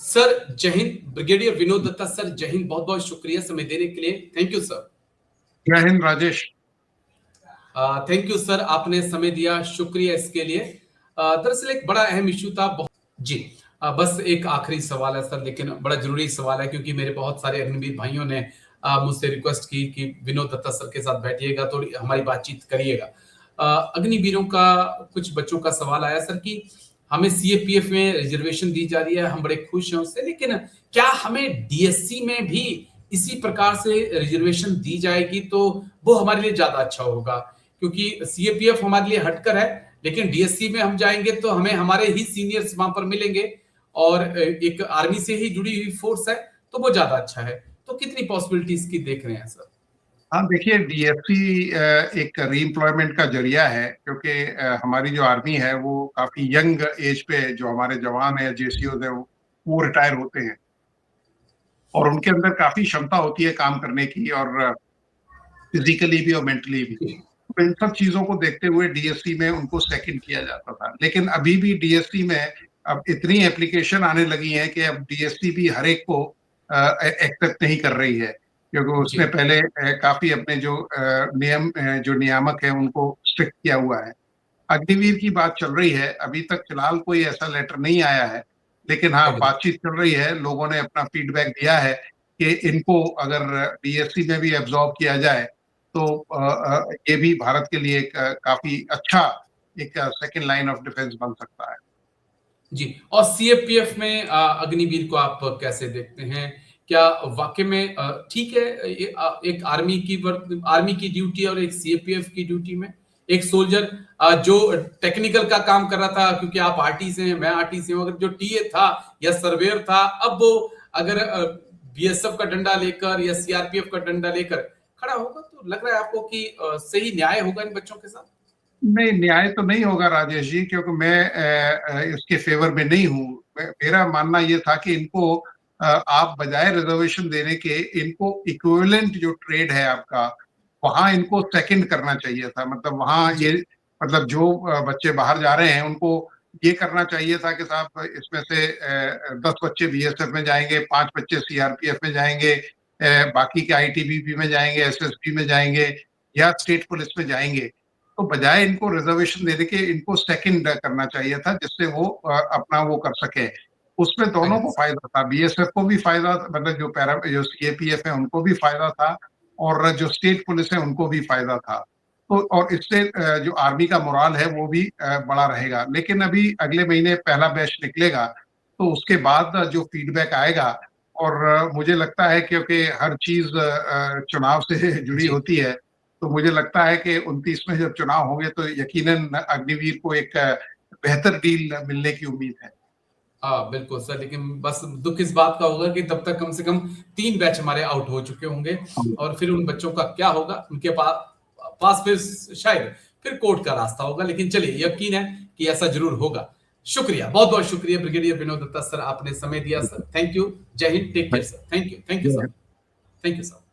Sir जय हिंद। Brigadier Vinod Datta sir, जय हिंद। बहुत बहुत शुक्रिया समय देने के लिए। Thank you sir. जय हिंद राजेश। थैंक यू सर, आपने समय दिया, शुक्रिया इसके लिए। दरअसल एक बड़ा अहम इश्यू था जी। बस एक आखिरी सवाल है सर, लेकिन बड़ा जरूरी सवाल है क्योंकि मेरे बहुत सारे अग्निवीर भाइयों ने मुझसे रिक्वेस्ट की कि विनोद दत्ता सर के साथ बैठिएगा, तो हमारी बातचीत करिएगा। अग्निवीरों का कुछ बच्चों का सवाल आया सर कि हमें सीएपीएफ में रिजर्वेशन दी जा रही है, हम बड़े खुश हैं उससे, लेकिन क्या हमें डीएससी में भी इसी प्रकार से रिजर्वेशन दी जाएगी तो वो हमारे लिए ज्यादा अच्छा होगा? क्योंकि सीएपीएफ हमारे लिए हटकर है, लेकिन डीएससी में हम जाएंगे तो हमें हमारे ही सीनियर्स वहां पर मिलेंगे और एक आर्मी से ही जुड़ी हुई फोर्स है, तो वो ज्यादा अच्छा है। तो कितनी पॉसिबिलिटीज की देख रहे हैं सर? हाँ देखिए, डीएफसी एक रीएम्प्लॉयमेंट का जरिया है, क्योंकि हमारी जो आर्मी है वो काफी यंग एज पे जो हमारे जवान है, जेसीओ है, वो रिटायर होते हैं और उनके अंदर काफी क्षमता होती है काम करने की, और फिजिकली भी और मेंटली भी। तो इन सब चीजों को देखते हुए डीएससी में उनको सेकंड किया जाता था, लेकिन अभी भी डीएससी में अब इतनी एप्लीकेशन आने लगी हैं कि अब डीएससी भी हर एक को एक्सेप्ट नहीं कर रही है, क्योंकि उसने पहले काफी अपने जो नियम जो नियामक है उनको स्ट्रिक्ट किया हुआ है। अग्निवीर की बात चल रही है, अभी तक फिलहाल कोई ऐसा लेटर नहीं आया है, लेकिन हाँ बातचीत चल रही है। लोगों ने अपना फीडबैक दिया है कि इनको अगर डीएससी में भी एब्जॉर्ब किया जाए तो ये भी भारत के लिए एक काफी अच्छा एक सेकंड लाइन ऑफ डिफेंस बन सकता है। जी, और सीएपीएफ में अग्निवीर को आप कैसे देखते हैं? क्या वाकई में ठीक है एक आर्मी की ड्यूटी और एक सीएपीएफ की ड्यूटी में एक सोल्जर जो टेक्निकल का काम कर रहा था, क्योंकि आप आरटी से हैं, मैं आरटी से हूं, अगर जो टीए था या सर्वेयर था, अब वो अगर बीएसएफ का डंडा लेकर या सीआरपीएफ का डंडा लेकर खड़ा होगा, तो लग रहा है आपको कि सही न्याय होगा इन बच्चों के साथ? नहीं, न्याय तो नहीं होगा राजेश जी, क्योंकि मैं इसके फेवर में नहीं हूँ। मेरा मानना ये था कि इनको आप बजाय रिजर्वेशन देने के इनको इक्विवेलेंट जो ट्रेड है आपका, वहां इनको सेकंड करना चाहिए था। मतलब वहां ये मतलब जो बच्चे बाहर जा रहे हैं उनको ये करना चाहिए था कि साहब इसमें से 10 बच्चे बीएसएफ में जाएंगे, 5 बच्चे सीआरपीएफ में जाएंगे, बाकी के आईटीबीपी में जाएंगे, एसएसबी में जाएंगे या स्टेट पुलिस में जाएंगे। तो बजाय इनको रिजर्वेशन देने के इनको सेकंड करना चाहिए था, जिससे वो अपना वो कर सके। उसमें दोनों को फायदा था, बीएसएफ को भी फायदा, मतलब जो सीएपीएफ है उनको भी फायदा था और जो स्टेट पुलिस है उनको भी फायदा था। तो और इससे जो आर्मी का मोराल है वो भी बड़ा रहेगा। लेकिन अभी अगले महीने पहला बैच निकलेगा, तो उसके बाद जो फीडबैक आएगा, और मुझे लगता है क्योंकि हर चीज चुनाव से जुड़ी होती है, तो मुझे लगता है कि 29 में जब चुनाव होंगे तो यकीनन अग्निवीर को एक बेहतर डील मिलने की उम्मीद है। हाँ बिल्कुल सर, लेकिन बस दुख इस बात का होगा कि तब तक कम से कम 3 बैच हमारे आउट हो चुके होंगे और फिर उन बच्चों का क्या होगा? उनके पास फिर शायद फिर कोर्ट का रास्ता होगा, लेकिन चलिए यकीन है कि ऐसा जरूर होगा। शुक्रिया, बहुत बहुत शुक्रिया ब्रिगेडियर विनोद दत्ता सर, आपने समय दिया सर। Thank you. जय हिंद। Take care sir. Thank you sir. Thank you sir.